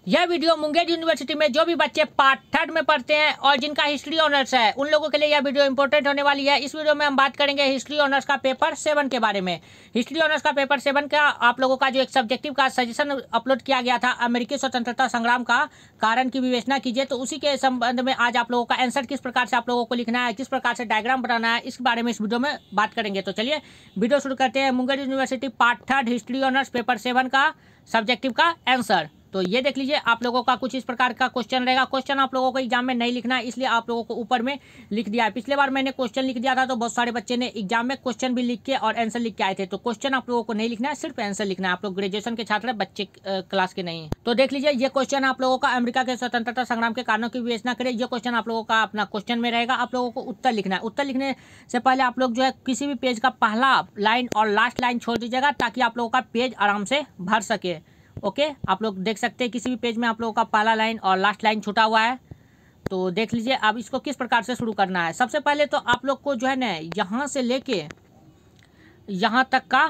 यह video Munger university में जो भी बच्चे पार्ट 3 में पढ़ते हैं और जिनका हिस्ट्री ऑनर्स है उन लोगों के लिए यह वीडियो इंपॉर्टेंट होने वाली है। इस वीडियो में हम बात करेंगे हिस्ट्री ऑनर्स का पेपर 7 के बारे में। हिस्ट्री ऑनर्स का पेपर 7 का आप लोगों का जो एक सब्जेक्टिव का सजेशन अपलोड किया गया था, अमेरिकी स्वतंत्रता संग्राम का कारण की विवेचना कीजिए, तो उसी के संबंध में आज आप लोगों का आंसर किस प्रकार से आप लोगों को लिखना है, किस प्रकार से डायग्राम बनाना है, इस बारे में इस वीडियो में बात करेंगे। तो चलिए वीडियो शुरू करते हैं। Munger university part 3 history honours paper 7 का सब्जेक्टिव का आंसर। तो ये देख लीजिए, आप लोगों का कुछ इस प्रकार का क्वेश्चन रहेगा। क्वेश्चन आप लोगों को एग्जाम में नहीं लिखना है, इसलिए आप लोगों को ऊपर में लिख दिया है। पिछले बार मैंने क्वेश्चन लिख दिया था तो बहुत सारे बच्चे ने एग्जाम में क्वेश्चन भी लिख के और आंसर लिख के आए थे। तो क्वेश्चन आप लोगों को नहीं लिखना है, सिर्फ आंसर लिखना है। आप लोग ग्रेजुएशन के छात्र, बच्चे क्लास के नहीं। तो देख लीजिए, ये क्वेश्चन आप लोगों का अमेरिका के स्वतंत्रता संग्राम के कारणों की विवेचना करें। ये क्वेश्चन आप लोगों का अपना क्वेश्चन में रहेगा। आप लोगों को उत्तर लिखना है। उत्तर लिखने से पहले आप लोग जो है किसी भी पेज का पहला लाइन और लास्ट लाइन छोड़ दीजिएगा, ताकि आप लोगों का पेज आराम से भर सके। ओके, आप लोग देख सकते हैं किसी भी पेज में आप लोगों का पहला लाइन और लास्ट लाइन छूटा हुआ है। तो देख लीजिए, अब इसको किस प्रकार से शुरू करना है। सबसे पहले तो आप लोग को जो है ना, यहाँ से लेके यहाँ तक का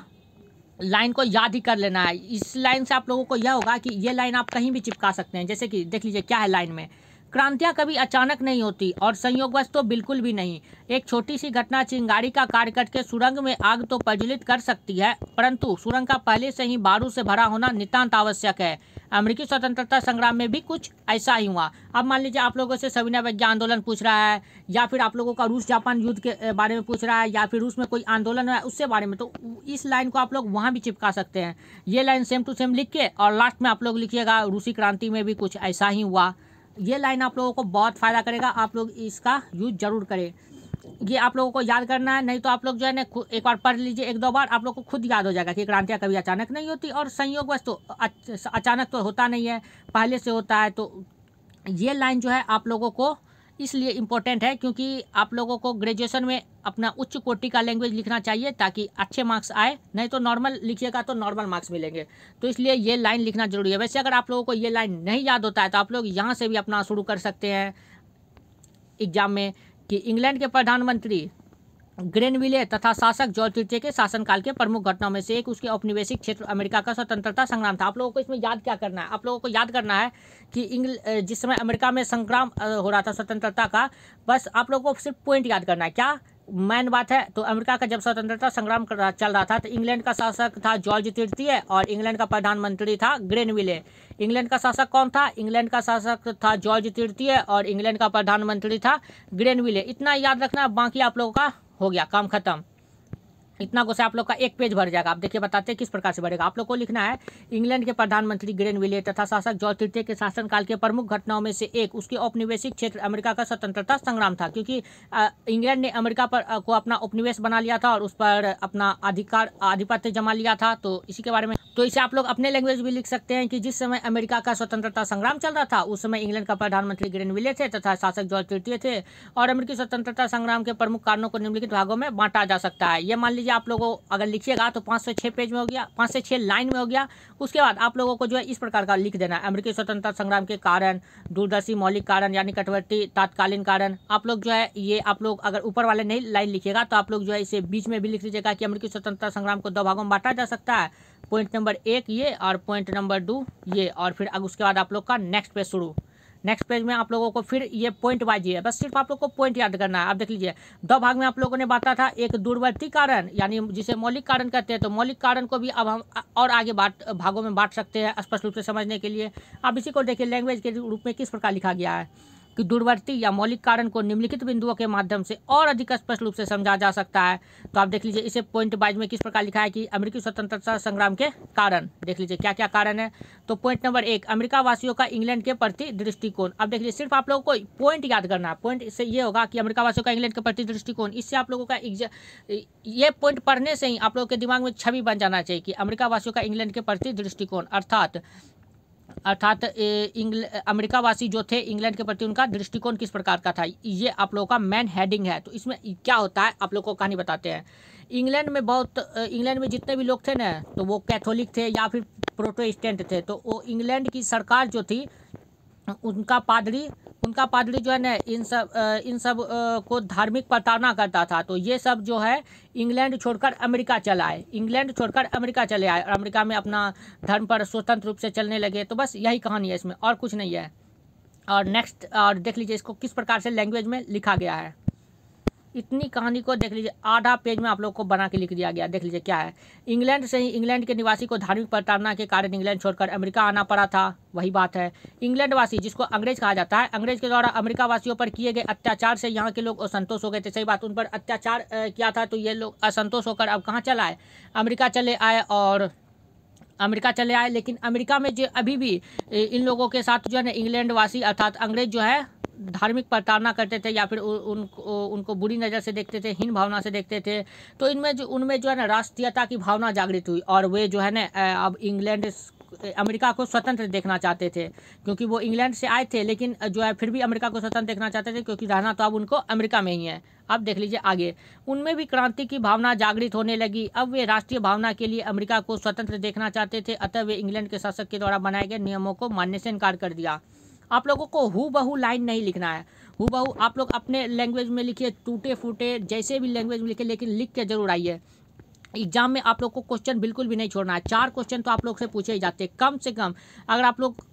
लाइन को याद ही कर लेना है। इस लाइन से आप लोगों को यह होगा कि ये लाइन आप कहीं भी चिपका सकते हैं। जैसे कि देख लीजिए क्या है लाइन में, क्रांतियाँ कभी अचानक नहीं होती और संयोगवश तो बिल्कुल भी नहीं। एक छोटी सी घटना चिंगारी का कार्य करके सुरंग में आग तो प्रज्वलित कर सकती है, परंतु सुरंग का पहले से ही बारूद से भरा होना नितांत आवश्यक है। अमेरिकी स्वतंत्रता संग्राम में भी कुछ ऐसा ही हुआ। अब मान लीजिए आप लोगों से सविनय अवज्ञा आंदोलन पूछ रहा है, या फिर आप लोगों का रूस जापान युद्ध के बारे में पूछ रहा है, या फिर रूस में कोई आंदोलन है उससे बारे में, तो इस लाइन को आप लोग वहाँ भी चिपका सकते हैं। ये लाइन सेम टू सेम लिख के और लास्ट में आप लोग लिखिएगा रूसी क्रांति में भी कुछ ऐसा ही हुआ। ये लाइन आप लोगों को बहुत फ़ायदा करेगा। आप लोग इसका यूज जरूर करें। ये आप लोगों को याद करना है, नहीं तो आप लोग जो है ना एक बार पढ़ लीजिए, एक दो बार, आप लोग को खुद याद हो जाएगा कि क्रांतियाँ कभी अचानक नहीं होती और संयोगवश तो अचानक तो होता नहीं है, पहले से होता है। तो ये लाइन जो है आप लोगों को इसलिए इम्पोर्टेंट है क्योंकि आप लोगों को ग्रेजुएशन में अपना उच्च कोटि का लैंग्वेज लिखना चाहिए ताकि अच्छे मार्क्स आए, नहीं तो नॉर्मल लिखिएगा तो नॉर्मल मार्क्स मिलेंगे। तो इसलिए ये लाइन लिखना जरूरी है। वैसे अगर आप लोगों को ये लाइन नहीं याद होता है तो आप लोग यहाँ से भी अपना शुरू कर सकते हैं एग्जाम में कि इंग्लैंड के प्रधानमंत्री ग्रेनविले तथा शासक जॉर्ज तृतीय के शासनकाल के प्रमुख घटनाओं में से एक उसके औपनिवेशिक क्षेत्र अमेरिका का स्वतंत्रता संग्राम था। आप लोगों को इसमें याद क्या करना है, आप लोगों को याद करना है कि जिस समय अमेरिका में संग्राम हो रहा था स्वतंत्रता का, बस आप लोगों को सिर्फ पॉइंट याद करना है। क्या मेन बात है, तो अमेरिका का जब स्वतंत्रता संग्राम चल रहा था तो इंग्लैंड का शासक था जॉर्ज तृतीय और इंग्लैंड का प्रधानमंत्री था ग्रेनविले। इंग्लैंड का शासक कौन था? इंग्लैंड का शासक था जॉर्ज तृतीय और इंग्लैंड का प्रधानमंत्री था ग्रेनविले। इतना याद रखना, बाकी आप लोगों का हो गया, काम खत्म। इतना को से आप लोग का एक पेज भर जाएगा। आप देखिए बताते हैं किस प्रकार से भरेगा। आप लोग को लिखना है इंग्लैंड के प्रधानमंत्री ग्रेनविले तथा शासक जॉर्ज तृतीय के शासनकाल के प्रमुख घटनाओं में से एक उसके औपनिवेशिक क्षेत्र अमेरिका का स्वतंत्रता संग्राम था, क्योंकि इंग्लैंड ने अमेरिका पर को अपना उपनिवेश बना लिया था और उस पर अपना आधिपत्य जमा लिया था। तो इसी के बारे में, तो इसे आप लोग अपने लैंग्वेज भी लिख सकते हैं कि जिस समय अमेरिका का स्वतंत्रता संग्राम चल रहा था उस समय इंग्लैंड का प्रधानमंत्री ग्रेनविले थे तथा शासक जॉर्ज तृतीय थे, और अमेरिकी स्वतंत्रता संग्राम के प्रमुख कारणों को निम्नलिखित भागों में बांटा जा सकता है। ये मान लीजिए आप लोगों अगर लिखिएगा तो 5 से 6 पेज में हो गया, 5 से 6 लाइन में हो गया। उसके बाद आप लोगों को जो है इस प्रकार का लिख देना है, अमेरिकी स्वतंत्रता संग्राम के कारण, दूरदर्शी मौलिक कारण यानी कटवर्ती तात्कालीन कारण। आप लोग जो है ये आप लोग अगर ऊपर वाले नहीं लाइन लिखिएगा तो आप लोग जो है इसे बीच में भी लिख लीजिएगा कि अमेरिकी स्वतंत्रता संग्राम को 2 भागों में बांटा जा सकता है। पॉइंट नंबर 1 ये और पॉइंट नंबर 2 ये, और फिर उसके बाद आप लोग का नेक्स्ट पेज शुरू। नेक्स्ट पेज में आप लोगों को फिर ये पॉइंट वाइज है, बस सिर्फ आप लोग को पॉइंट याद करना है। आप देख लीजिए 2 भाग में आप लोगों ने बांटा था, एक दूरवर्ती कारण यानी जिसे मौलिक कारण कहते हैं, तो मौलिक कारण को भी अब हम और आगे भागों में बांट सकते हैं स्पष्ट रूप से समझने के लिए। अब इसी को देखिए लैंग्वेज के रूप में किस प्रकार लिखा गया है कि दूरवर्ती या मौलिक कारण को निम्नलिखित बिंदुओं के माध्यम से और अधिक स्पष्ट रूप से समझा जा सकता है। तो आप देख लीजिए इसे पॉइंट वाइज में किस प्रकार लिखा है कि अमेरिकी स्वतंत्रता संग्राम के कारण, देख लीजिए क्या क्या कारण है। तो पॉइंट नंबर 1, अमेरिका वासियों का इंग्लैंड के प्रति दृष्टिकोण। अब देख लीजिए सिर्फ आप लोगों को पॉइंट याद करना है। पॉइंट से ये होगा कि अमेरिका वासियों का इंग्लैंड के प्रति दृष्टिकोण, इससे आप लोगों का ये पॉइंट पढ़ने से ही आप लोगों के दिमाग में छवि बन जाना चाहिए कि अमेरिका वासियों का इंग्लैंड के प्रति दृष्टिकोण, अर्थात अमेरिका वासी जो थे इंग्लैंड के प्रति उनका दृष्टिकोण किस प्रकार का था। ये आप लोगों का मेन हेडिंग है। तो इसमें क्या होता है आप लोगों को कहानी बताते हैं। इंग्लैंड में जितने भी लोग थे ना, तो वो कैथोलिक थे या फिर प्रोटेस्टेंट थे। तो वो इंग्लैंड की सरकार जो थी उनका पादरी उनका पादरी जो है ना इन सब को धार्मिक प्रताड़ना करता था। तो ये सब जो है इंग्लैंड छोड़कर अमेरिका चला आए, इंग्लैंड छोड़कर अमेरिका चले आए और अमेरिका में अपना धर्म पर स्वतंत्र रूप से चलने लगे। तो बस यही कहानी है इसमें, और कुछ नहीं है। और नेक्स्ट और देख लीजिए इसको किस प्रकार से लैंग्वेज में लिखा गया है। इतनी कहानी को देख लीजिए, आधा पेज में आप लोग को बना के लिख दिया गया। देख लीजिए क्या है, इंग्लैंड से ही इंग्लैंड के निवासी को धार्मिक प्रताड़ना के कारण इंग्लैंड छोड़कर अमेरिका आना पड़ा था, वही बात है। इंग्लैंड वासी जिसको अंग्रेज कहा जाता है, अंग्रेज के द्वारा अमेरिका वासियों पर किए गए अत्याचार से यहाँ के लोग असंतोष हो गए थे। सही बात, उन पर अत्याचार किया था तो ये लोग असंतोष होकर अब कहाँ चला आए, अमेरिका चले आए। और अमेरिका चले आए, लेकिन अमेरिका में जो अभी भी इन लोगों के साथ जो है ना इंग्लैंड वासी अर्थात अंग्रेज जो है धार्मिक प्रताड़ना करते थे या फिर उनको बुरी नज़र से देखते थे, हीन भावना से देखते थे। तो उनमें जो है ना राष्ट्रीयता की भावना जागृत हुई और वे जो है ना अब अमेरिका को स्वतंत्र देखना चाहते थे, क्योंकि वो इंग्लैंड से आए थे लेकिन जो है फिर भी अमेरिका को स्वतंत्र देखना चाहते थे, क्योंकि रहना तो अब उनको अमेरिका में ही है। अब देख लीजिए आगे, उनमें भी क्रांति की भावना जागृत होने लगी। अब वे राष्ट्रीय भावना के लिए अमेरिका को स्वतंत्र देखना चाहते थे, अतः वे इंग्लैंड के शासक के द्वारा बनाए गए नियमों को मानने से इनकार कर दिया। आप लोगों को हू बहू लाइन नहीं लिखना है, हू बहू आप लोग अपने लैंग्वेज में लिखिए, टूटे फूटे जैसे भी लैंग्वेज में लिखिए, लेकिन लिख के जरूर आइए। एग्जाम में आप लोग को क्वेश्चन बिल्कुल भी नहीं छोड़ना है। 4 क्वेश्चन तो आप लोग से पूछे ही जाते हैं कम से कम। अगर आप लोग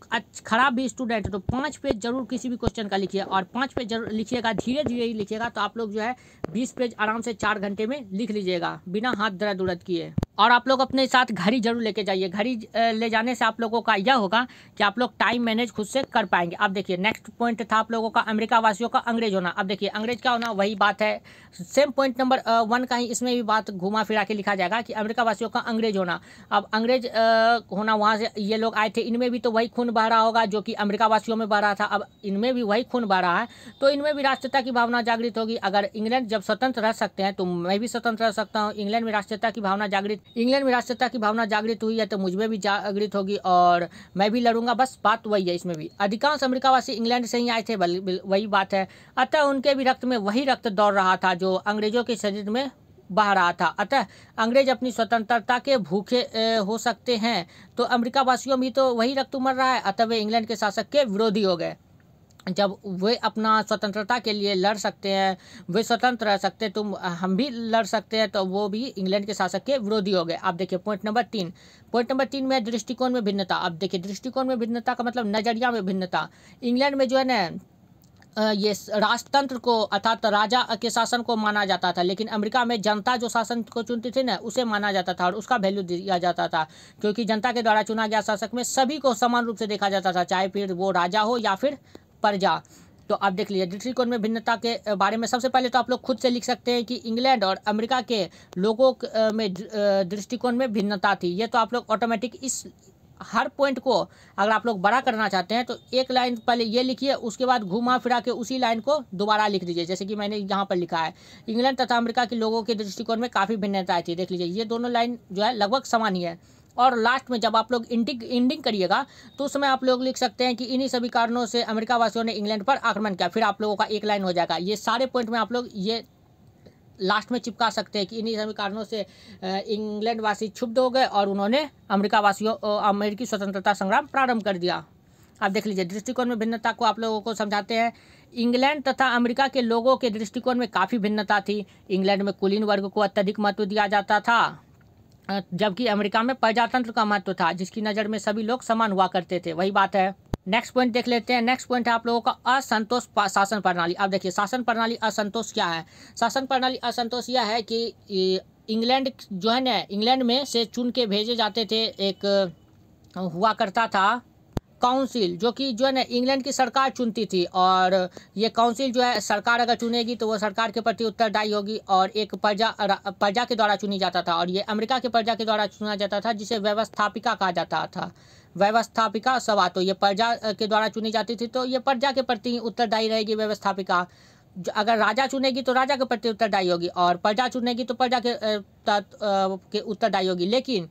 खराब भी स्टूडेंट है तो 5 पेज जरूर किसी भी क्वेश्चन का लिखिए, और 5 पेज जरूर लिखिएगा, धीरे धीरे ही लिखिएगा। तो आप लोग जो है 20 पेज आराम से 4 घंटे में लिख लीजिएगा बिना हाथ दर्द उर्द किए। और आप लोग अपने साथ घड़ी जरूर लेके जाइए। घड़ी ले जाने से आप लोगों का यह होगा कि आप लोग टाइम मैनेज खुद से कर पाएंगे। अब देखिए नेक्स्ट पॉइंट था आप लोगों का अमेरिका वासियों का अंग्रेज होना। अब देखिए अंग्रेज क्या होना, वही बात है, सेम पॉइंट नंबर 1 का ही इसमें भी बात घुमा फिरा के लिखा जाएगा कि अमेरिका वासियों का अंग्रेज होना। अब अंग्रेज होना, वहाँ से ये लोग आए थे, इनमें भी तो वही खून बह रहा होगा जो कि अमेरिका वासियों में बह रहा था। अब इनमें भी वही खून बह रहा है, तो इनमें भी राष्ट्रीयता की भावना जागृत होगी। अगर इंग्लैंड जब स्वतंत्र रह सकते हैं तो मैं भी स्वतंत्र रह सकता हूँ। इंग्लैंड में राष्ट्रीयता की भावना जागृत हुई है तो मुझ में भी जागृत होगी और मैं भी लड़ूंगा। बस बात वही है, इसमें भी अधिकांश अमेरिकावासी इंग्लैंड से ही आए थे, वही बात है। अतः उनके भी रक्त में वही रक्त दौड़ रहा था जो अंग्रेजों के शरीर में बह रहा था। अतः अंग्रेज अपनी स्वतंत्रता के भूखे हो सकते हैं, तो अमेरिका वासियों में तो वही रक्त उमड़ रहा है। अतः वे इंग्लैंड के शासक के विरोधी हो गए। जब वे अपना स्वतंत्रता के लिए लड़ सकते हैं, वे स्वतंत्र रह सकते हैं, तो हम भी लड़ सकते हैं, तो वो भी इंग्लैंड के शासक के विरोधी हो गए। आप देखिए पॉइंट नंबर 3 में दृष्टिकोण में भिन्नता। अब देखिए दृष्टिकोण में भिन्नता का मतलब नज़रिया में भिन्नता। इंग्लैंड में जो है ना ये राजतंत्र को अर्थात राजा के शासन को माना जाता था, लेकिन अमेरिका में जनता जो शासन को चुनती थी ना उसे माना जाता था और उसका वैल्यू दिया जाता था, क्योंकि जनता के द्वारा चुना गया शासक में सभी को समान रूप से देखा जाता था, चाहे फिर वो राजा हो या फिर प्रजा। तो आप देख लीजिए दृष्टिकोण में भिन्नता के बारे में सबसे पहले तो आप लोग खुद से लिख सकते हैं कि इंग्लैंड और अमेरिका के लोगों में दृष्टिकोण में भिन्नता थी। ये तो आप लोग ऑटोमेटिक इस हर पॉइंट को अगर आप लोग बड़ा करना चाहते हैं तो एक लाइन पहले ये लिखिए, उसके बाद घुमा फिरा के उसी लाइन को दोबारा लिख दीजिए, जैसे कि मैंने यहाँ पर लिखा है इंग्लैंड तथा अमेरिका के लोगों के दृष्टिकोण में काफ़ी भिन्नताएं थी। देख लीजिए ये दोनों लाइन जो है लगभग समान ही है। और लास्ट में जब आप लोग एंडिंग करिएगा तो उसमें आप लोग लिख सकते हैं कि इन्हीं सभी कारणों से अमेरिका वासियों ने इंग्लैंड पर आक्रमण किया। फिर आप लोगों का एक लाइन हो जाएगा। ये सारे पॉइंट में आप लोग ये लास्ट में चिपका सकते हैं कि इन्हीं सभी कारणों से इंग्लैंड वासी क्षुब्ध हो गए और उन्होंने अमेरिकी स्वतंत्रता संग्राम प्रारंभ कर दिया। आप देख लीजिए दृष्टिकोण में भिन्नता को आप लोगों को समझाते हैं। इंग्लैंड तथा अमेरिका के लोगों के दृष्टिकोण में काफ़ी भिन्नता थी। इंग्लैंड में कुलीन वर्ग को अत्यधिक महत्व दिया जाता था, जबकि अमेरिका में प्रजातंत्र का महत्व था, जिसकी नज़र में सभी लोग समान हुआ करते थे, वही बात है। नेक्स्ट पॉइंट देख लेते हैं। नेक्स्ट पॉइंट है आप लोगों का असंतोष शासन प्रणाली। अब देखिए शासन प्रणाली असंतोष क्या है। शासन प्रणाली असंतोष यह है कि इंग्लैंड जो है ना, इंग्लैंड में से चुन के भेजे जाते थे, एक हुआ करता था काउंसिल, जो कि जो है ना इंग्लैंड की सरकार चुनती थी, और ये काउंसिल जो है सरकार अगर चुनेगी तो वो सरकार के प्रति उत्तरदायी होगी, और एक प्रजा के द्वारा चुनी जाता था, और ये अमेरिका के प्रजा के द्वारा चुना जाता था, जिसे व्यवस्थापिका कहा जाता था, व्यवस्थापिका सभा। तो ये प्रजा के द्वारा चुनी जाती थी, तो ये प्रजा के प्रति उत्तरदायी रहेगी व्यवस्थापिका। अगर राजा चुनेगी तो राजा के प्रति उत्तरदायी होगी, और प्रजा चुनेगी तो प्रजा के उत्तरदायी होगी। लेकिन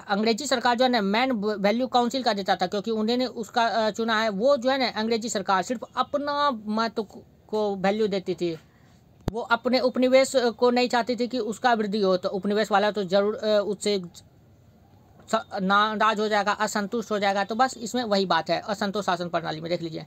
अंग्रेजी सरकार जो है ना मैन वैल्यू काउंसिल का देता था, क्योंकि उन्होंने उसका चुना है। वो जो है ना अंग्रेजी सरकार सिर्फ अपना महत्व को वैल्यू देती थी, वो अपने उपनिवेश को नहीं चाहती थी कि उसका वृद्धि हो। तो उपनिवेश वाला तो जरूर उससे नाराज हो जाएगा, असंतुष्ट हो जाएगा। तो बस इसमें वही बात है असंतोष शासन प्रणाली में। देख लीजिए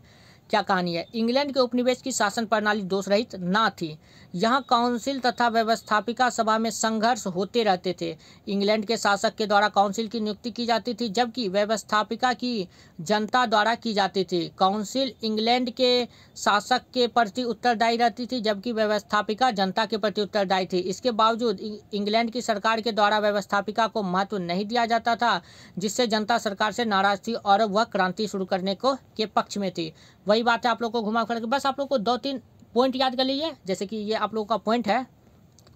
क्या कहानी है। इंग्लैंड के उपनिवेश की शासन प्रणाली दोष रहित ना थी। यहाँ काउंसिल तथा व्यवस्थापिका सभा में संघर्ष होते रहते थे। इंग्लैंड के शासक के द्वारा काउंसिल की नियुक्ति की जाती थी, जबकि व्यवस्थापिका की जनता द्वारा की जाती थी। काउंसिल इंग्लैंड के शासक के प्रति उत्तरदायी रहती थी, जबकि व्यवस्थापिका जनता के प्रति उत्तरदायी थी। इसके बावजूद इंग्लैंड की सरकार के द्वारा व्यवस्थापिका को महत्व नहीं दिया जाता था, जिससे जनता सरकार से नाराज थी और वह क्रांति शुरू करने के पक्ष में थी। वही बात है, आप लोग को घुमा फिरा के बस आप लोग को 2-3 पॉइंट याद कर लीजिए। जैसे कि ये आप लोगों का पॉइंट है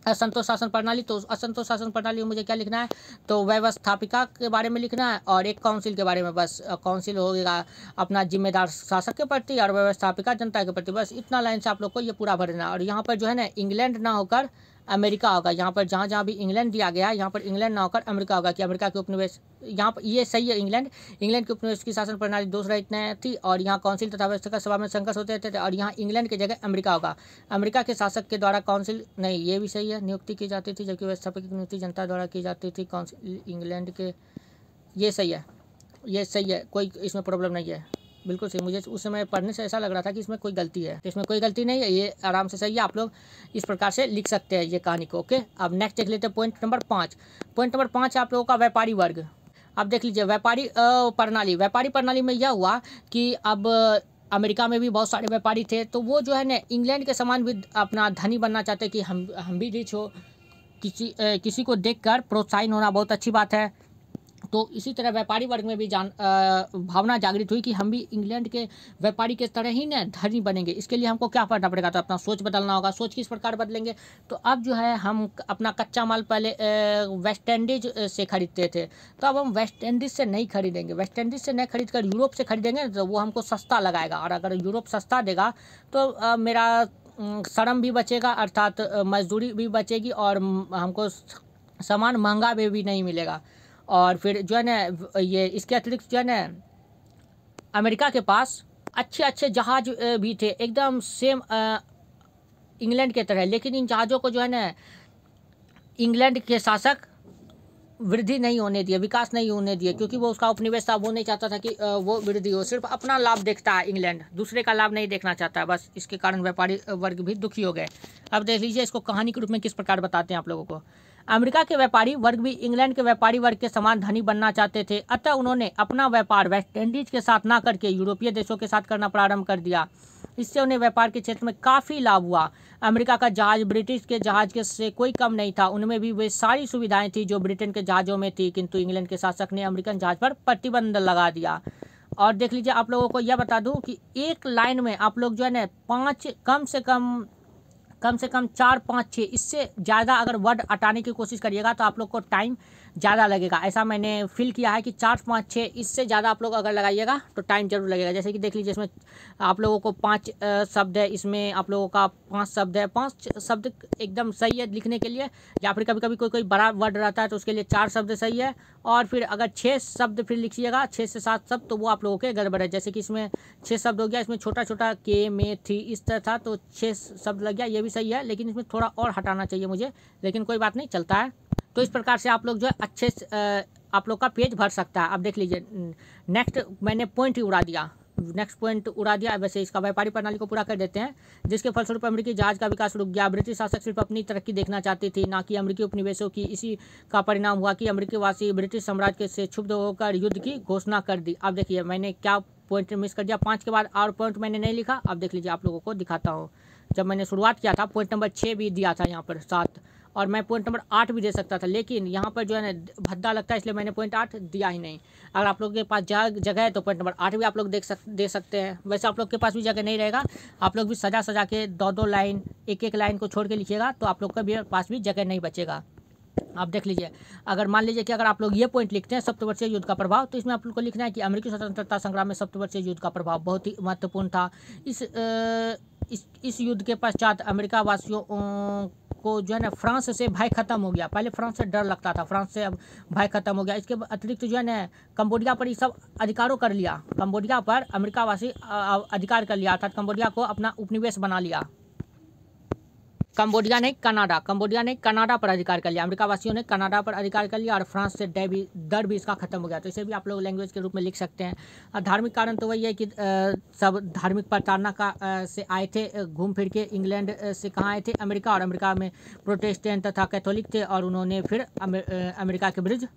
असंतोष शासन प्रणाली, तो असंतोष शासन प्रणाली में मुझे क्या लिखना है, तो व्यवस्थापिका के बारे में लिखना है और एक काउंसिल के बारे में। बस काउंसिल होगा अपना जिम्मेदार शासक के प्रति और व्यवस्थापिका जनता के प्रति। बस इतना लाइन से आप लोग को ये पूरा भरना है। और यहाँ पर जो है ना इंग्लैंड ना होकर अमेरिका होगा। यहाँ पर जहाँ जहाँ भी इंग्लैंड दिया गया है यहाँ पर इंग्लैंड ना होकर अमेरिका होगा कि अमेरिका के उपनिवेश यहाँ पर ये सही है। इंग्लैंड के उपनिवेश की शासन प्रणाली दोष रहित थी और यहाँ काउंसिल तथा व्यवस्थापिका सभा में संघर्ष होते रहते थे और यहाँ इंग्लैंड की जगह अमेरिका होगा। अमेरिका के शासक के द्वारा काउंसिल नहीं, ये भी सही है, नियुक्ति की जाती थी, जबकि व्यवस्थापक की नियुक्ति जनता द्वारा की जाती थी। काउंसिल इंग्लैंड के, ये सही है, ये सही है, कोई इसमें प्रॉब्लम नहीं है, बिल्कुल सही। मुझे उस समय पढ़ने से ऐसा लग रहा था कि इसमें कोई गलती है, तो इसमें कोई गलती नहीं है, ये आराम से सही है। आप लोग इस प्रकार से लिख सकते हैं ये कहानी को। ओके, अब नेक्स्ट देख लेते हैं पॉइंट नंबर 5। पॉइंट नंबर 5 है आप लोगों का व्यापारी वर्ग। अब देख लीजिए व्यापारी प्रणाली में यह हुआ कि अब अमेरिका में भी बहुत सारे व्यापारी थे, तो वो जो है ना इंग्लैंड के समान भी अपना धनी बनना चाहते कि हम भी रिच हो। किसी को देखकर प्रोत्साहन होना बहुत अच्छी बात है। तो इसी तरह व्यापारी वर्ग में भी भावना जागृत हुई कि हम भी इंग्लैंड के व्यापारी के तरह ही ना धनी बनेंगे। इसके लिए हमको क्या करना पड़ेगा, तो अपना सोच बदलना होगा। सोच किस प्रकार बदलेंगे, तो अब जो है हम अपना कच्चा माल पहले वेस्ट इंडीज से खरीदते थे, तो अब हम वेस्ट इंडीज से नहीं खरीदेंगे। वेस्ट इंडीज से नहीं खरीद कर यूरोप से खरीदेंगे, तो वो हमको सस्ता लगाएगा। और अगर यूरोप सस्ता देगा तो मेरा श्रम भी बचेगा, अर्थात मजदूरी भी बचेगी और हमको सामान महंगा भी नहीं मिलेगा। और फिर जो है ना ये इसके अतिरिक्त जो है ना अमेरिका के पास अच्छे जहाज भी थे, एकदम सेम इंग्लैंड के तरह। लेकिन इन जहाज़ों को जो है ना इंग्लैंड के शासक वृद्धि नहीं होने दिए, विकास नहीं होने दिए, क्योंकि वो उसका उपनिवेश था। वो नहीं चाहता था कि वो वृद्धि हो, सिर्फ अपना लाभ देखता है इंग्लैंड, दूसरे का लाभ नहीं देखना चाहता है। बस इसके कारण व्यापारी वर्ग भी दुखी हो गए। अब देख लीजिए इसको कहानी के रूप में किस प्रकार बताते हैं आप लोगों को। अमेरिका के व्यापारी वर्ग भी इंग्लैंड के व्यापारी वर्ग के समान धनी बनना चाहते थे, अतः उन्होंने अपना व्यापार वेस्ट इंडीज के साथ ना करके यूरोपीय देशों के साथ करना प्रारंभ कर दिया। इससे उन्हें व्यापार के क्षेत्र में काफ़ी लाभ हुआ। अमेरिका का जहाज ब्रिटिश के जहाज के से कोई कम नहीं था, उनमें भी वे सारी सुविधाएं थी जो ब्रिटेन के जहाज़ों में थी, किंतु इंग्लैंड के शासक ने अमेरिकन जहाज पर प्रतिबंध लगा दिया। और देख लीजिए आप लोगों को यह बता दूं कि एक लाइन में आप लोग जो है ना 5 कम से कम 4, 5, 6 इससे ज़्यादा अगर वर्ड हटाने की कोशिश करिएगा तो आप लोग को टाइम ज़्यादा लगेगा। ऐसा मैंने फील किया है कि 4, 5, 6 इससे ज़्यादा आप लोग अगर लगाइएगा तो टाइम जरूर लगेगा। जैसे कि देख लीजिए इसमें आप लोगों को 5 शब्द है, इसमें आप लोगों का 5 शब्द है। 5 शब्द एकदम सही है लिखने के लिए, या फिर कभी कभी कोई बड़ा वर्ड रहता है तो उसके लिए 4 शब्द सही है। और फिर अगर 6 शब्द फिर लिखिएगा, 6 से 7 शब्द, तो वो आप लोगों के गड़बड़ है। जैसे कि इसमें 6 शब्द हो गया, इसमें छोटा के में थी इस तरह था, तो 6 शब्द लग गया, ये भी सही है। लेकिन इसमें थोड़ा और हटाना चाहिए मुझे, लेकिन कोई बात नहीं, चलता है। तो इस प्रकार से आप लोग जो है अच्छे से आप लोग का पेज भर सकता है। अब देख लीजिए नेक्स्ट मैंने पॉइंट ही उड़ा दिया, नेक्स्ट पॉइंट उड़ा दिया। वैसे इसका व्यापारी प्रणाली को पूरा कर देते हैं, जिसके फलस्वरूप अमेरिकी जहाज का विकास रुक गया। ब्रिटिश शासक सिर्फ अपनी तरक्की देखना चाहती थी, ना कि अमेरिकी उपनिवेशों की। इसी का परिणाम हुआ कि अमेरिकी वासी ब्रिटिश साम्राज्य से क्षुब्ध होकर युद्ध की घोषणा कर दी। अब देखिए मैंने क्या पॉइंट मिस कर दिया, 5 के बाद और पॉइंट मैंने नहीं लिखा। अब देख लीजिए आप लोगों को दिखाता हूँ। जब मैंने शुरुआत किया था पॉइंट नंबर 6 भी दिया था यहाँ पर 7, और मैं पॉइंट नंबर 8 भी दे सकता था, लेकिन यहाँ पर जो है ना भद्दा लगता है, इसलिए मैंने पॉइंट 8 दिया ही नहीं। अगर आप लोग के पास जगह है तो पॉइंट नंबर 8 भी आप लोग दे सकते हैं। वैसे आप लोग के पास भी जगह नहीं रहेगा, आप लोग भी सजा के 2-2 लाइन, एक लाइन को छोड़ के लिखिएगा, तो आप लोग के भी पास भी जगह नहीं बचेगा। आप देख लीजिए, अगर मान लीजिए कि अगर आप लोग ये पॉइंट लिखते हैं सप्तवर्षीय युद्ध का प्रभाव, तो इसमें आप लोग को लिखना है कि अमेरिकी स्वतंत्रता संग्राम में सप्तवर्षीय युद्ध का प्रभाव बहुत ही महत्वपूर्ण था। इस युद्ध के पश्चात अमेरिका वासियों को जो है ना फ्रांस से भय खत्म हो गया। पहले फ्रांस से डर लगता था, फ्रांस से अब भय खत्म हो गया। इसके अतिरिक्त जो है ना कंबोडिया पर ये सब अधिकारों कर लिया, कंबोडिया पर अमेरिका वासी अधिकार कर लिया, अर्थात कंबोडिया को अपना उपनिवेश बना लिया। कंबोडिया नहीं कनाडा पर अधिकार कर लिया। अमेरिका वासियों ने कनाडा पर अधिकार कर लिया और फ्रांस से दर भी इसका खत्म हो गया। तो इसे भी आप लोग लैंग्वेज के रूप में लिख सकते हैं। धार्मिक कारण तो वही है कि सब धार्मिक प्रताड़ना से आए थे घूम फिर के। इंग्लैंड से कहाँ आए थे? अमेरिका, और अमेरिका में प्रोटेस्टेंट तथा कैथोलिक थे और उन्होंने फिर अमेरिका के विरुद्ध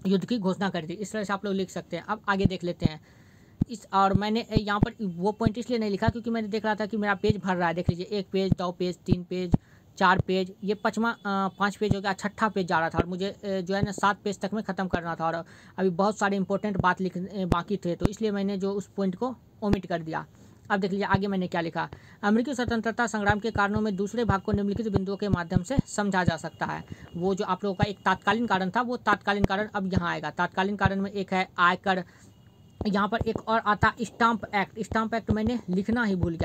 युद्ध की घोषणा कर दी। इस तरह से आप लोग लिख सकते हैं। अब आगे देख लेते हैं और मैंने यहाँ पर वो पॉइंट इसलिए नहीं लिखा क्योंकि मैंने देख रहा था कि मेरा पेज भर रहा है। देख लीजिए 1 पेज, 2 पेज, 3 पेज, 4 पेज, ये 5 पेज हो गया, 6ठा पेज जा रहा था और मुझे जो है ना 7 पेज तक में ख़त्म करना था और अभी बहुत सारे इंपॉर्टेंट बात लिखने बाकी थे, तो इसलिए मैंने जो उस पॉइंट को ओमिट कर दिया। अब देख लीजिए आगे मैंने क्या लिखा। अमेरिकी स्वतंत्रता संग्राम के कारणों में दूसरे भाग को निम्नलिखित बिंदुओं के माध्यम से समझा जा सकता है। वो जो आप लोगों का एक तात्कालीन कारण था, वो तात्कालीन कारण अब यहाँ आएगा। तात्कालीन कारण में एक है आयकर, यहाँ पर एक और आता स्टाम्प एक्ट। स्टाम्प एक्ट मैंने लिखना ही भूल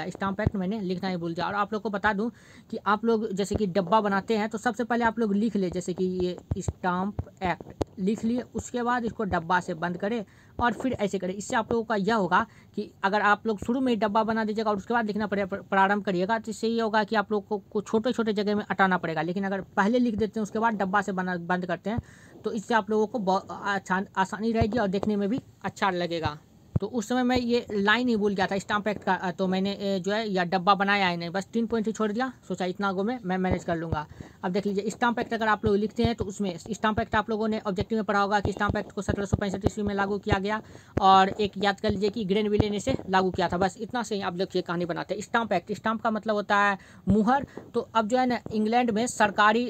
गया। और आप लोग को बता दूं कि आप लोग जैसे कि डब्बा बनाते हैं तो सबसे पहले आप लोग लिख ले, जैसे कि ये स्टाम्प एक्ट लिख लिए, उसके बाद इसको डब्बा से बंद करें और फिर ऐसे करें। इससे आप लोगों का यह होगा कि अगर आप लोग शुरू में ही डब्बा बना दीजिएगा और उसके बाद लिखना प्रारंभ करिएगा तो इससे ये होगा कि आप लोग को छोटे छोटे जगह में हटाना पड़ेगा। लेकिन अगर पहले लिख देते हैं उसके बाद डब्बा से बंद करते हैं तो इससे आप लोगों को बहुत आसानी रहेगी और देखने में भी अच्छा लगेगा। तो उस समय मैं ये लाइन ही भूल गया था स्टाम्प एक्ट का, तो मैंने जो है या डब्बा बनाया ही नहीं, बस 3 पॉइंट ही छोड़ दिया। सोचा इतना आगो में मैं मैनेज कर लूँगा। अब देख लीजिए स्टाम्प एक्ट अगर आप लोग लिखते हैं तो उसमें स्टाम्प एक्ट आप लोगों ने ऑब्जेक्टिव में पढ़ा होगा कि स्टाम्प एक्ट को 1765 ईस्वी में लागू किया गया और एक याद कर लीजिए कि ग्रेनविले ने इसे लागू किया था। बस इतना से ही आप लोग ये कहानी बनाते हैं। स्टाम्प एक्ट, स्टाम्प का मतलब होता है मुहर। तो अब जो है ना इंग्लैंड में सरकारी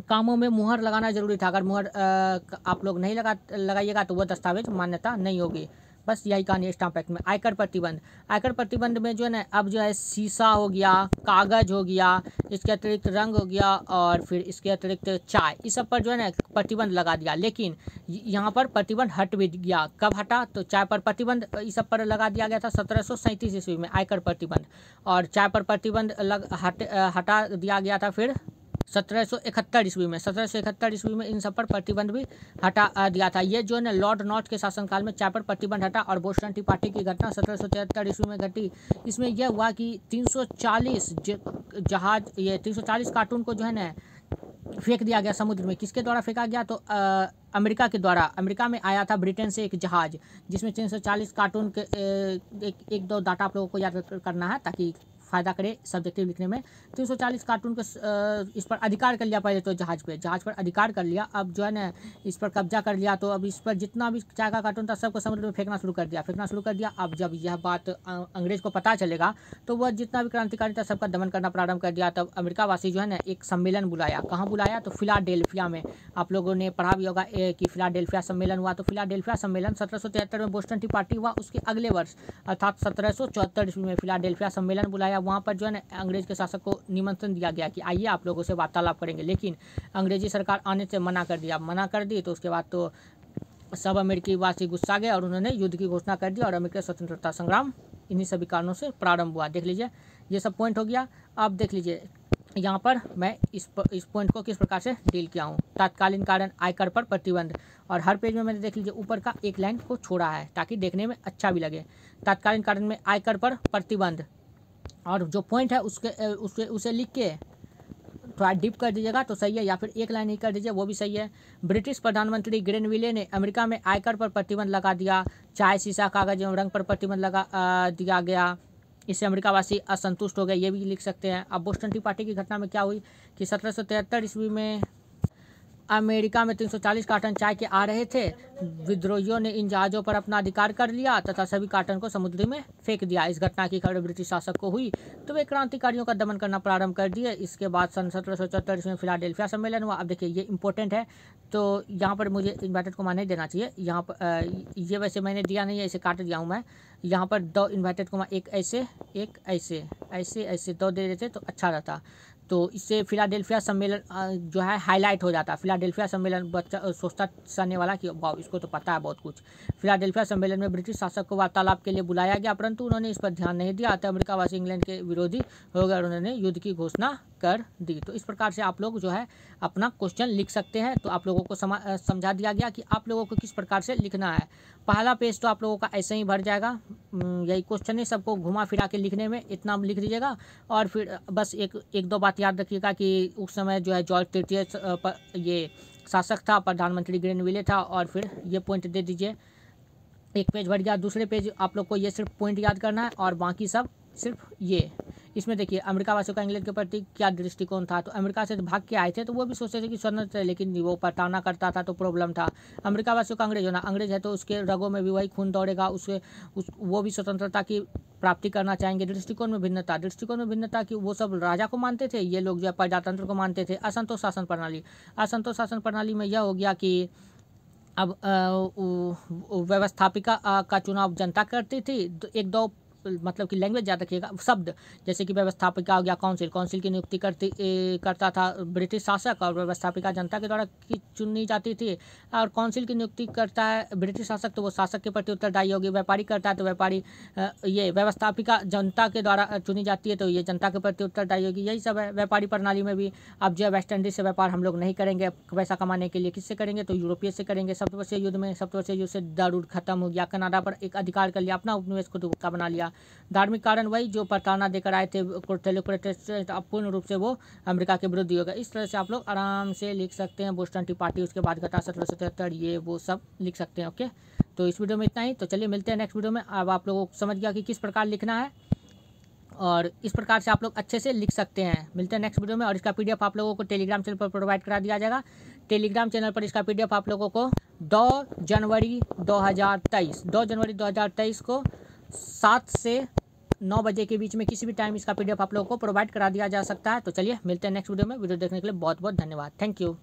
कामों में मुहर लगाना जरूरी था। अगर मुहर आप लोग नहीं लगाइएगा तो वह दस्तावेज मान्यता नहीं होगी। बस यही कहानी है स्टाम्प एक्ट में। आयकर प्रतिबंध में जो है ना अब जो है शीशा हो गया, कागज़ हो गया, इसके अतिरिक्त रंग हो गया और फिर इसके अतिरिक्त चाय, इस सब पर जो है ना प्रतिबंध लगा दिया। लेकिन यहाँ पर प्रतिबंध हट भी गया। कब हटा? तो चाय पर प्रतिबंध इस सब पर लगा दिया गया था 1737 ईस्वी में आयकर प्रतिबंध, और चाय पर प्रतिबंध हटा दिया गया था फिर 1771 ईस्वी में। 1771 ईस्वी में इन सब पर प्रतिबंध भी हटा दिया था। ये जो है ना लॉर्ड नॉर्थ के शासनकाल में चाय पर प्रतिबंध हटा और बोस्टन टी पार्टी की घटना 1773 ईस्वी में घटी। इसमें यह हुआ कि 340 जहाज, ये 340 कार्टून को जो है ना फेंक दिया गया समुद्र में। किसके द्वारा फेंका गया? तो अमेरिका के द्वारा। अमेरिका में आया था ब्रिटेन से एक जहाज जिसमें 340 कार्टून के एक दो डाटा आप लोगों को याद करना है ताकि फ़ायदा करे सब्जेक्टिव लिखने में। 340 कार्टून को इस पर अधिकार कर लिया पहले तो जहाज पर अधिकार कर लिया। अब जो है ना इस पर कब्जा कर लिया तो अब इस पर जितना भी चाय का कार्टून था सबको समुद्र में फेंकना शुरू कर दिया। अब जब यह बात अंग्रेज को पता चलेगा तो वह जितना भी क्रांतिकारी था सबका दमन करना प्रारंभ कर दिया। तब अमेरिका वासी जो है ना एक सम्मेलन बुलाया। कहाँ बुलाया? तो फिलाडेल्फिया में। आप लोगों ने पढ़ा भी होगा कि फिलाडेल्फिया सम्मेलन हुआ। तो फिलाडेल्फिया सम्मेलन 1773 में बोस्टन टी पार्टी हुआ। उसके अगले वर्ष अर्थात 1774 ईस्वी में फिलाडेल्फिया सम्मेलन बुलाया। वहाँ पर जो है ना अंग्रेज के शासक को निमंत्रण दिया गया कि आइए आप लोगों से वार्तालाप करेंगे, लेकिन अंग्रेजी सरकार आने से मना कर दी। तो उसके बाद तो सब अमेरिकी वासी गुस्सा गए और उन्होंने युद्ध की घोषणा कर दी और अमेरिका स्वतंत्रता संग्राम इन्हीं सभी कारणों से प्रारंभ हुआ। देख लीजिए ये सब पॉइंट हो गया। अब देख लीजिए यहाँ पर मैं इस पॉइंट को किस प्रकार से डील किया हूँ। तात्कालीन कारण आयकर पर प्रतिबंध, और हर पेज में मैंने देख लीजिए ऊपर का एक लाइन को छोड़ा है ताकि देखने में अच्छा भी लगे। तात्कालीन कारण में आयकर पर प्रतिबंध, और जो पॉइंट है उसे लिख के थोड़ा डीप कर दीजिएगा तो सही है, या फिर एक लाइन ही कर दीजिए वो भी सही है। ब्रिटिश प्रधानमंत्री ग्रेनविले ने अमेरिका में आयकर पर प्रतिबंध लगा दिया। चाय, शीशा, कागज एवं रंग पर प्रतिबंध लगा दिया गया। इससे अमेरिका वासी असंतुष्ट हो गए, ये भी लिख सकते हैं। अब बोस्टन टी पार्टी की घटना में क्या हुई कि 1773 ईस्वी में अमेरिका में 340 कार्टन चाय के आ रहे थे। विद्रोहियों ने इन जहाज़ों पर अपना अधिकार कर लिया तथा सभी कार्टन को समुद्र में फेंक दिया। इस घटना की खबर ब्रिटिश शासक को हुई तो वे क्रांतिकारियों का दमन करना प्रारंभ कर दिए। इसके बाद सन 1774 में फिलाडेल्फिया सम्मेलन हुआ। अब देखिए ये इंपॉर्टेंट है, तो यहाँ पर मुझे इन्वर्टेड कोमा नहीं देना चाहिए। यहाँ पर ये वैसे मैंने दिया नहीं है, इसे काट दिया हूँ मैं। यहाँ पर 2 इन्वर्टेड कोमा, एक ऐसे एक ऐसे 2 दे देते तो अच्छा रहता। तो इससे फिलाडेल्फिया सम्मेलन जो है हाईलाइट हो जाता। फिलाडेल्फिया सम्मेलन बच्चा सोचता सनने वाला कि वाह इसको तो पता है बहुत कुछ। फिलाडेल्फिया सम्मेलन में ब्रिटिश शासक को वार्तालाप के लिए बुलाया गया, परंतु उन्होंने इस पर ध्यान नहीं दिया। अतः अमेरिका वासी इंग्लैंड के विरोधी हो गए और उन्होंने युद्ध की घोषणा कर दी। तो इस प्रकार से आप लोग जो है अपना क्वेश्चन लिख सकते हैं। तो आप लोगों को समझा दिया गया कि आप लोगों को किस प्रकार से लिखना है। पहला पेज तो आप लोगों का ऐसे ही भर जाएगा, यही क्वेश्चन है, सबको घुमा फिरा के लिखने में इतना लिख दीजिएगा। और फिर बस एक दो बात याद रखिएगा कि उस समय जो है जॉर्ज तृतीय ये शासक था, प्रधानमंत्री ग्रेनविले था, और फिर ये पॉइंट दे दीजिए। एक पेज भर गया, दूसरे पेज आप लोग को ये सिर्फ पॉइंट याद करना है और बाकी सब सिर्फ ये। इसमें देखिए अमेरिका वासियों का इंग्लैंड के प्रति क्या दृष्टिकोण था। तो अमेरिका से भाग के आए थे तो वो भी सोचते थे कि स्वतंत्र है, लेकिन वो प्रताड़ना करता था तो प्रॉब्लम था। अमेरिका वासियों का अंग्रेज होना, अंग्रेज है तो उसके रगों में भी वही खून दौड़ेगा, वो भी स्वतंत्रता की प्राप्ति करना चाहेंगे। दृष्टिकोण में भिन्नता कि वो सब राजा को मानते थे, ये लोग जो है प्रजातंत्र को मानते थे। असंतोष शासन प्रणाली में यह हो गया कि अब व्यवस्थापिका का चुनाव जनता करती थी। एक दो मतलब कि लैंग्वेज याद रखिएगा, शब्द जैसे कि व्यवस्थापिका हो गया काउंसिल की नियुक्ति करता था ब्रिटिश शासक, और व्यवस्थापिका जनता के द्वारा चुनी जाती थी। और काउंसिल की नियुक्ति करता है ब्रिटिश शासक तो वो शासक के प्रति उत्तरदायी होगी। व्यापारी करता है तो व्यापारी, ये व्यवस्थापिका जनता के द्वारा चुनी जाती है तो ये जनता के प्रति उत्तरदायी होगी। यही सब है व्यापारी प्रणाली में भी। अब जो है वेस्ट इंडीज से व्यापार हम लोग नहीं करेंगे पैसा कमाने के लिए, किससे करेंगे तो यूरोपीय से करेंगे। सप्तवर्षीय युद्ध से दर खत्म हो गया। कनाडा पर एक अधिकार कर लिया, अपना उपनिवेश खुद का बना लिया। धार्मिक कारण वही जो प्रताड़ना देकर आए थे प्रोटेस्टेंट, अब पूर्ण रूप से वो अमेरिका के विरुद्ध होगा। इस तरह से आप लोग आराम से लिख सकते हैं। बोस्टन टी पार्टी, उसके बाद घटा 1777, ये वो सब लिख सकते हैं। ओके, तो इस वीडियो में इतना ही। तो चलिए मिलते हैं नेक्स्ट वीडियो में। अब आप लोगों को समझ गया कि किस प्रकार लिखना है और इस प्रकार से आप लोग अच्छे से लिख सकते हैं। मिलते हैं नेक्स्ट वीडियो में। और इसका PDF आप लोगों को टेलीग्राम चैनल पर प्रोवाइड करा दिया जाएगा। टेलीग्राम चैनल पर इसका PDF आप लोगों को 2 जनवरी 2023 को 7 से 9 बजे के बीच में किसी भी टाइम इसका PDF आप लोगों को प्रोवाइड करा दिया जा सकता है। तो चलिए मिलते हैं नेक्स्ट वीडियो में। वीडियो देखने के लिए बहुत बहुत धन्यवाद। Thank you.